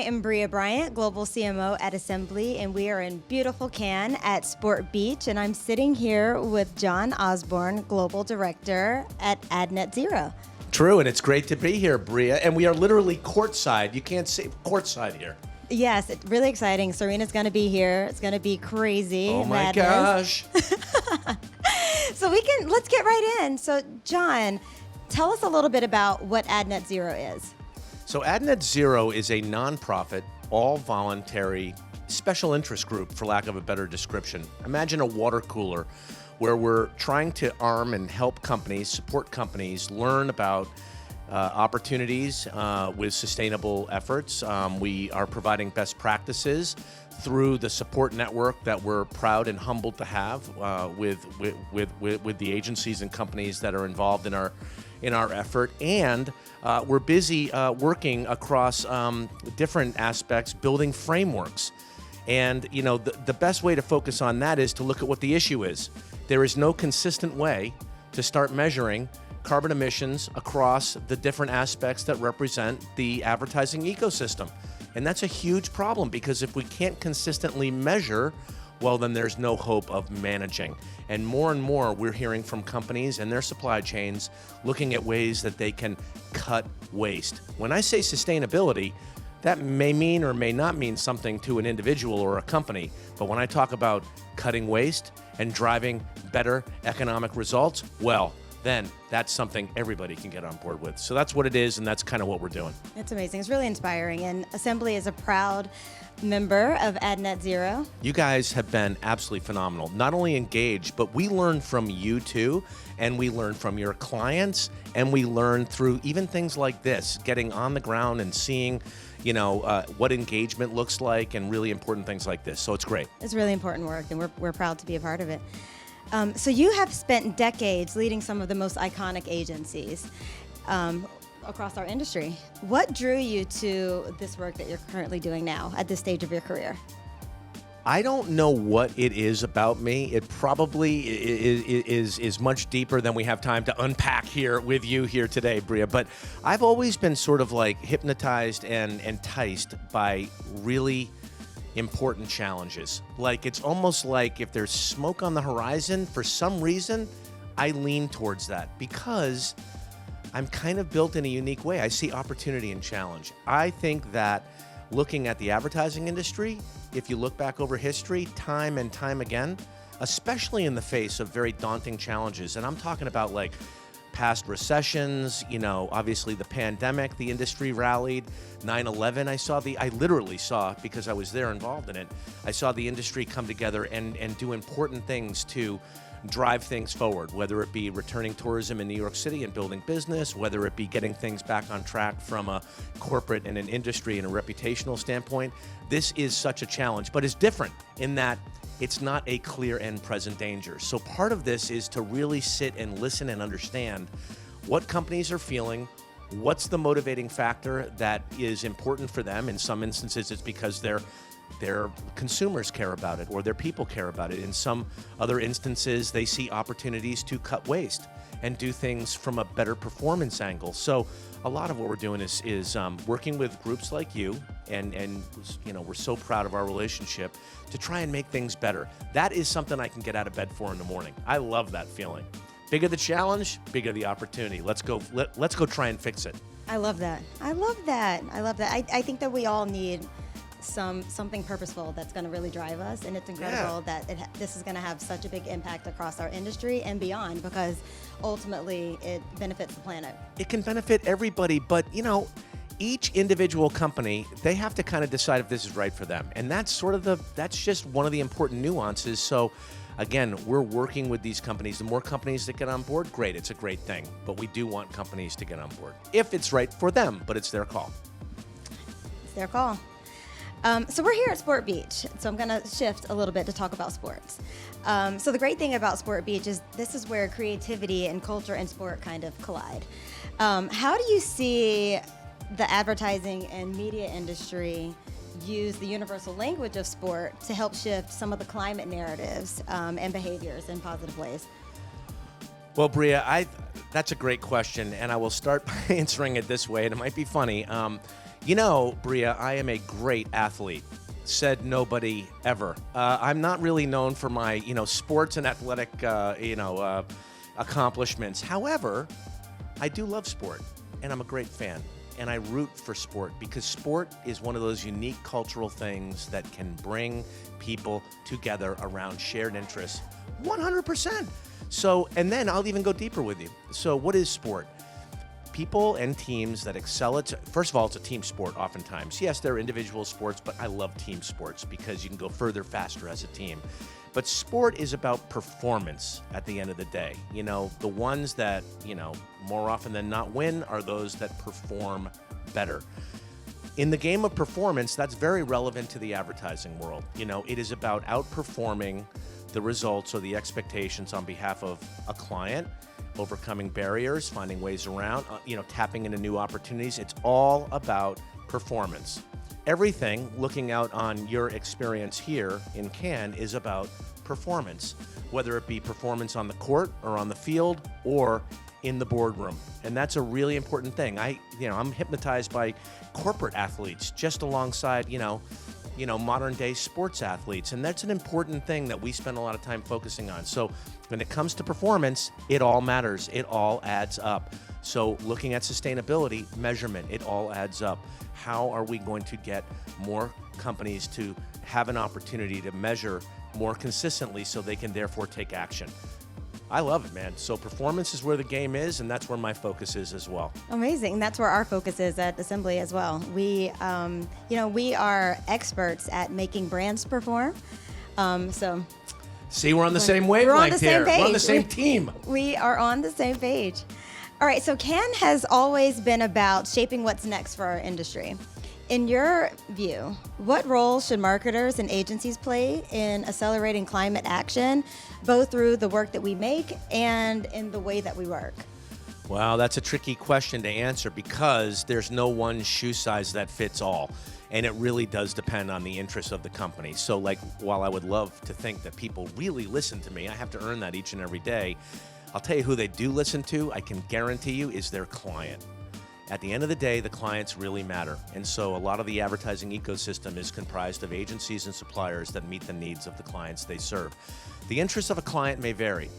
am Bria Bryant, Global CMO at Assembly, and we are in beautiful Cannes at Sport Beach, and I'm sitting here with John Osborn, Global Director at AdNet0. True, and it's great to be here, Bria, and we are literally courtside. You can't see courtside here. Yes, it's really exciting. Serena's going to be here. It's going to be crazy. Oh my madness. gosh. So let's get right in. So John, tell us a little bit about what AdNet0 is. So AdNet0 is a nonprofit, all-voluntary, special interest group, for lack of a better description. Imagine a water cooler where we're trying to arm and help companies, support companies, learn about opportunities with sustainable efforts. We are providing best practices through the support network that we're proud and humbled to have with the agencies and companies that are involved in our effort. And we're busy working across different aspects, building frameworks. And you know, the best way to focus on that is to look at what the issue is. There is no consistent way to start measuring carbon emissions across the different aspects that represent the advertising ecosystem. And that's a huge problem, because if we can't consistently measure, well, then there's no hope of managing. And more we're hearing from companies and their supply chains looking at ways that they can cut waste. When I say sustainability, that may mean or may not mean something to an individual or a company. But when I talk about cutting waste and driving better economic results, well, then that's something everybody can get on board with. So that's what it is, and that's kind of what we're doing. It's amazing. It's really inspiring. And Assembly is a proud member of AdNet0. You guys have been absolutely phenomenal. Not only engaged, but we learn from you too, and we learn from your clients, and we learn through even things like this, getting on the ground and seeing, you know, what engagement looks like, and really important things like this. So it's great. It's really important work, and we're proud to be a part of it. So you have spent decades leading some of the most iconic agencies across our industry. What drew you to this work that you're currently doing now at this stage of your career? I don't know what it is about me. It probably is much deeper than we have time to unpack here with you here today, Bria. But I've always been sort of like hypnotized and enticed by really important challenges. Like, it's almost like if there's smoke on the horizon, for some reason, I lean towards that, because I'm kind of built in a unique way. I see opportunity and challenge. I think that looking at the advertising industry, if you look back over history, time and time again, especially in the face of very daunting challenges, and I'm talking about like past recessions, you know, obviously the pandemic, the industry rallied. 9/11, I literally saw, because I was there involved in it, I saw the industry come together and do important things to drive things forward, whether it be returning tourism in New York City and building business, whether it be getting things back on track from a corporate and an industry and a reputational standpoint. This is such a challenge, but it's different in that it's not a clear and present danger. So part of this is to really sit and listen and understand what companies are feeling, what's the motivating factor that is important for them. In some instances, it's because their consumers care about it or their people care about it. In some other instances, they see opportunities to cut waste and do things from a better performance angle. So a lot of what we're doing is working with groups like you, and you know, we're so proud of our relationship, to try and make things better. That is something I can get out of bed for in the morning. I love that feeling. Bigger the challenge, bigger the opportunity. Let's go try and fix it. I love that. I love that. I think that we all need something purposeful that's going to really drive us, and it's incredible that this is going to have such a big impact across our industry and beyond, because ultimately it benefits the planet. It can benefit everybody, but you know, each individual company, they have to kind of decide if this is right for them, and that's just one of the important nuances. So again, we're working with these companies. The more companies that get on board, great, it's a great thing, but we do want companies to get on board if it's right for them, but it's their call. It's their call. So we're here at Sport Beach, so I'm going to shift a little bit to talk about sports. So the great thing about Sport Beach is this is where creativity and culture and sport kind of collide. How do you see the advertising and media industry use the universal language of sport to help shift some of the climate narratives and behaviors in positive ways? Well, Bria, that's a great question, and I will start by answering it this way, and it might be funny. You know, Bria, I am a great athlete. Said nobody ever. I'm not really known for my, sports and athletic, accomplishments. However, I do love sport, and I'm a great fan. And I root for sport because sport is one of those unique cultural things that can bring people together around shared interests 100%. So, and then I'll even go deeper with you. So, what is sport? People and teams that excel at, first of all, it's a team sport oftentimes. Yes, there are individual sports, but I love team sports because you can go further faster as a team. But sport is about performance at the end of the day. The ones that, more often than not win are those that perform better. In the game of performance, that's very relevant to the advertising world. It is about outperforming the results or the expectations on behalf of a client, overcoming barriers, finding ways around, tapping into new opportunities. It's all about performance. Everything, looking out on your experience here in Cannes, is about performance, whether it be performance on the court or on the field or in the boardroom. And that's a really important thing. I'm hypnotized by corporate athletes just alongside, modern day sports athletes. And that's an important thing that we spend a lot of time focusing on. So when it comes to performance, it all matters. It all adds up. So looking at sustainability, measurement, it all adds up. How are we going to get more companies to have an opportunity to measure more consistently so they can therefore take action? I love it, man. So performance is where the game is, and that's where my focus is as well. Amazing. That's where our focus is at Assembly as well. We are experts at making brands perform. See, we're on the same wavelength here. We're on the same team. We are on the same page. All right, so Cannes has always been about shaping what's next for our industry. In your view, what role should marketers and agencies play in accelerating climate action, both through the work that we make and in the way that we work? Well, that's a tricky question to answer because there's no one shoe size that fits all. And it really does depend on the interests of the company. So, while I would love to think that people really listen to me, I have to earn that each and every day. I'll tell you who they do listen to, I can guarantee you, is their client. At the end of the day, the clients really matter. And so a lot of the advertising ecosystem is comprised of agencies and suppliers that meet the needs of the clients they serve. The interests of a client may vary.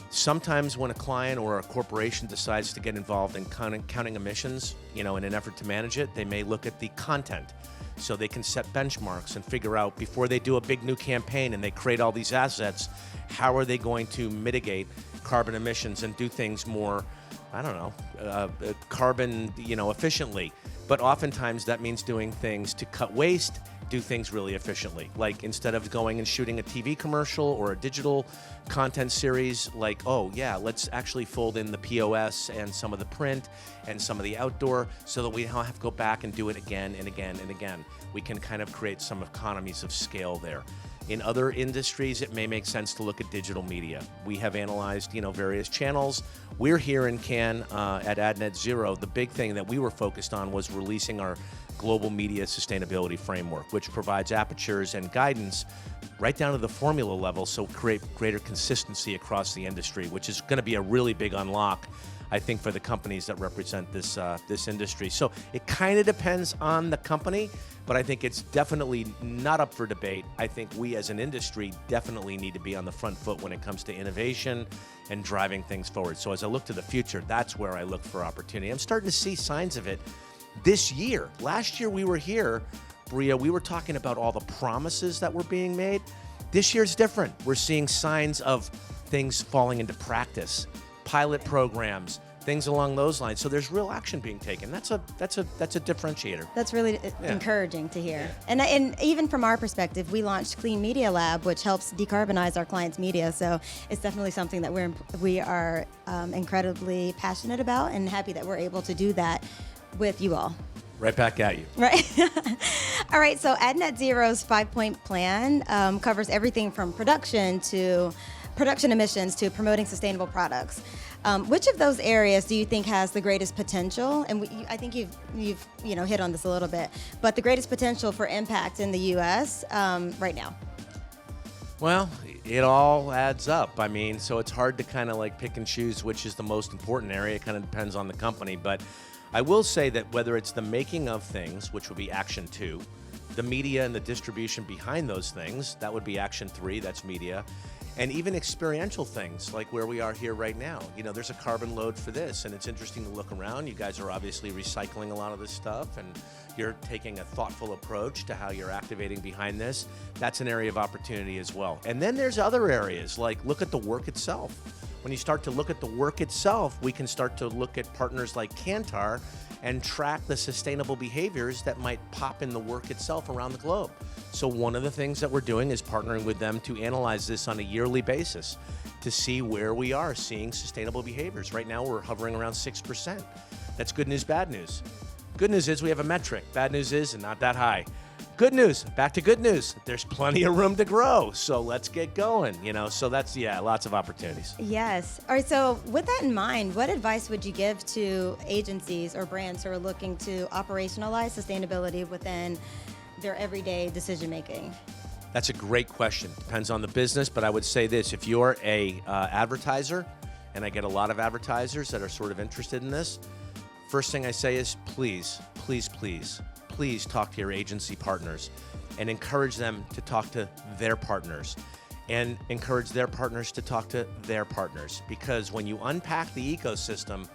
Sometimes when a client or a corporation decides to get involved in counting emissions, in an effort to manage it, they may look at the content. So they can set benchmarks and figure out before they do a big new campaign and they create all these assets, how are they going to mitigate carbon emissions and do things more, carbon, efficiently. But oftentimes that means doing things to cut waste, do things really efficiently. Like instead of going and shooting a TV commercial or a digital content series, let's actually fold in the POS and some of the print and some of the outdoor so that we don't have to go back and do it again and again and again. We can kind of create some economies of scale there. In other industries, it may make sense to look at digital media. We have analyzed, various channels. We're here in Cannes at AdNet Zero. The big thing that we were focused on was releasing our global media sustainability framework, which provides apertures and guidance right down to the formula level, so create greater consistency across the industry, which is going to be a really big unlock, I think, for the companies that represent this industry. So it kind of depends on the company, but I think it's definitely not up for debate. I think we as an industry definitely need to be on the front foot when it comes to innovation and driving things forward. So as I look to the future, that's where I look for opportunity. I'm starting to see signs of it this year. Last year we were here, Bria, we were talking about all the promises that were being made. This year's different. We're seeing signs of things falling into practice, pilot programs, things along those lines. So there's real action being taken. That's a differentiator. That's really encouraging to hear. And even from our perspective, we launched Clean Media Lab, which helps decarbonize our clients' media. So it's definitely something that we are incredibly passionate about and happy that we're able to do that with you all. Right back at you. Right. All right. So AdNet Zero's 5-point plan covers everything from production emissions to promoting sustainable products. Which of those areas do you think has the greatest potential? And I think you've hit on this a little bit, but the greatest potential for impact in the U.S. Right now? Well, it all adds up. So it's hard to kind of pick and choose which is the most important area. It kind of depends on the company, but I will say that whether it's the making of things, which would be action 2, the media and the distribution behind those things, that would be action 3, that's media, and even experiential things like where we are here right now. You know, there's a carbon load for this, and it's interesting to look around. You guys are obviously recycling a lot of this stuff, and you're taking a thoughtful approach to how you're activating behind this. That's an area of opportunity as well. And then there's other areas, like look at the work itself. When you start to look at the work itself, we can start to look at partners like Kantar and track the sustainable behaviors that might pop in the work itself around the globe. So one of the things that we're doing is partnering with them to analyze this on a yearly basis to see where we are seeing sustainable behaviors. Right now we're hovering around 6%. That's good news, bad news. Good news is we have a metric. Bad news is not that high. Good news, back to good news. There's plenty of room to grow, so let's get going, you know. So that's, lots of opportunities. Yes. All right, so with that in mind, what advice would you give to agencies or brands who are looking to operationalize sustainability within their everyday decision making? That's a great question. Depends on the business, but I would say this: if you're a advertiser, and I get a lot of advertisers that are sort of interested in this, first thing I say is please, please, please, please talk to your agency partners and encourage them to talk to their partners and encourage their partners to talk to their partners. Because when you unpack the ecosystem,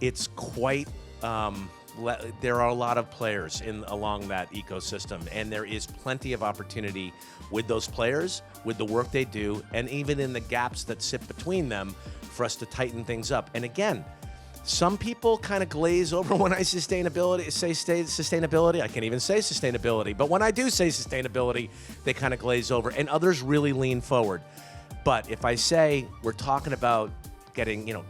it's quite, there are a lot of players along that ecosystem, and there is plenty of opportunity with those players, with the work they do, and even in the gaps that sit between them for us to tighten things up. And again, some people kind of glaze over when I say sustainability. I can't even say sustainability, but when I do say sustainability, they kind of glaze over, and others really lean forward. But if I say we're talking about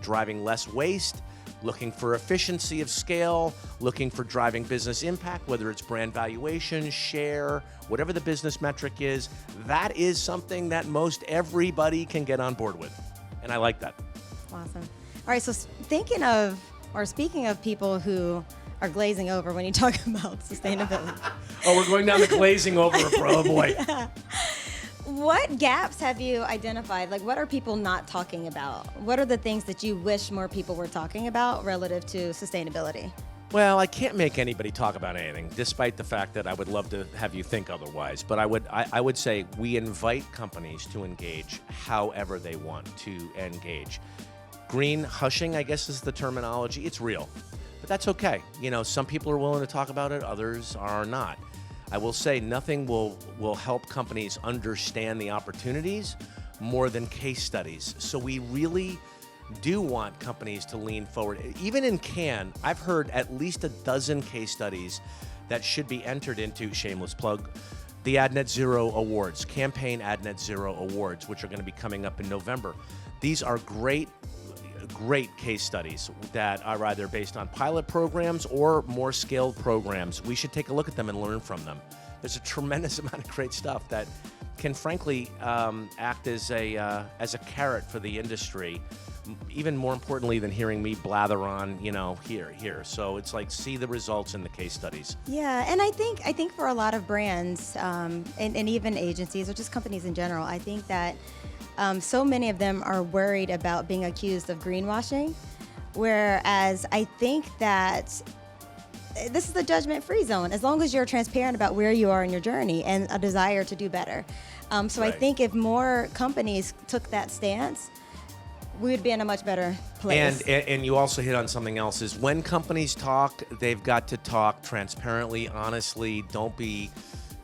driving less waste, looking for efficiency of scale, looking for driving business impact, whether it's brand valuation, share, whatever the business metric is, that is something that most everybody can get on board with. And I like that. Awesome. All right, so speaking of people who are glazing over when you talk about sustainability. Oh, we're going down the glazing over, oh boy. Yeah. What gaps have you identified? Like, what are people not talking about? What are the things that you wish more people were talking about relative to sustainability? Well, I can't make anybody talk about anything, despite the fact that I would love to have you think otherwise. But I would say we invite companies to engage however they want to engage. Green hushing, I guess, is the terminology. It's real, but that's okay. You know, some people are willing to talk about it, others are not. I will say nothing will help companies understand the opportunities more than case studies. So we really do want companies to lean forward. Even in Cannes, I've heard at least a dozen case studies that should be entered into, shameless plug, the Ad Net Zero Awards, Campaign Ad Net Zero Awards, which are going to be coming up in November. These are great case studies that are either based on pilot programs or more scaled programs. We should take a look at them and learn from them. There's a tremendous amount of great stuff that can frankly act as a carrot for the industry, even more importantly than hearing me blather on, here. So it's like, see the results in the case studies. Yeah, and I think for a lot of brands and even agencies or just companies in general, I think that so many of them are worried about being accused of greenwashing, whereas I think that this is the judgment-free zone, as long as you're transparent about where you are in your journey and a desire to do better. So right. I think if more companies took that stance, we would be in a much better place. And you also hit on something else, is when companies talk, they've got to talk transparently, honestly. Don't be...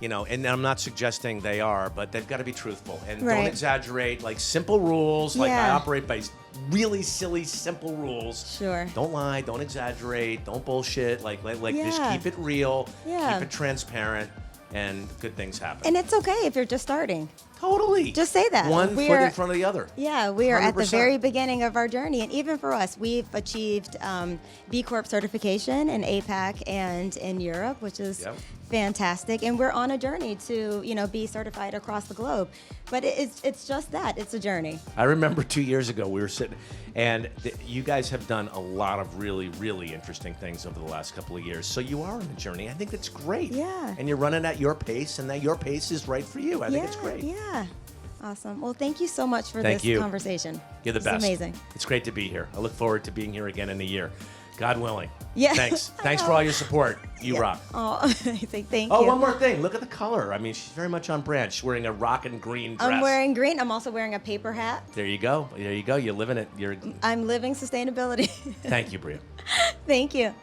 and I'm not suggesting they are, but they've got to be truthful and right. Don't exaggerate. Like simple rules, like yeah. I operate by really silly, simple rules. Sure. Don't lie, don't exaggerate, don't bullshit. Like yeah. just keep it real, yeah. keep it transparent, and good things happen. And it's okay if you're just starting. Totally. Just say that. One foot in front of the other. Yeah, we are 100%. at the very beginning of our journey. And even for us, we've achieved B Corp certification in APAC and in Europe, which is fantastic. And we're on a journey to, be certified across the globe. But it's just that. It's a journey. I remember 2 years ago, we were sitting, and you guys have done a lot of really, really interesting things over the last couple of years. So you are on a journey. I think that's great. Yeah. And you're running at your pace, and that your pace is right for you. I think it's great. Yeah. Awesome. Well, thank you so much for this conversation. You're the best. It's amazing. It's great to be here. I look forward to being here again in a year. God willing. Yeah. Thanks. Thanks for all your support. You rock. Oh, I say thank Oh, you. one more thing. Look at the color. I mean, she's very much on brand. She's wearing a rockin' green dress. I'm wearing green. I'm also wearing a paper hat. There you go. There you go. You're living it. I'm living sustainability. Thank you, Bria. Thank you.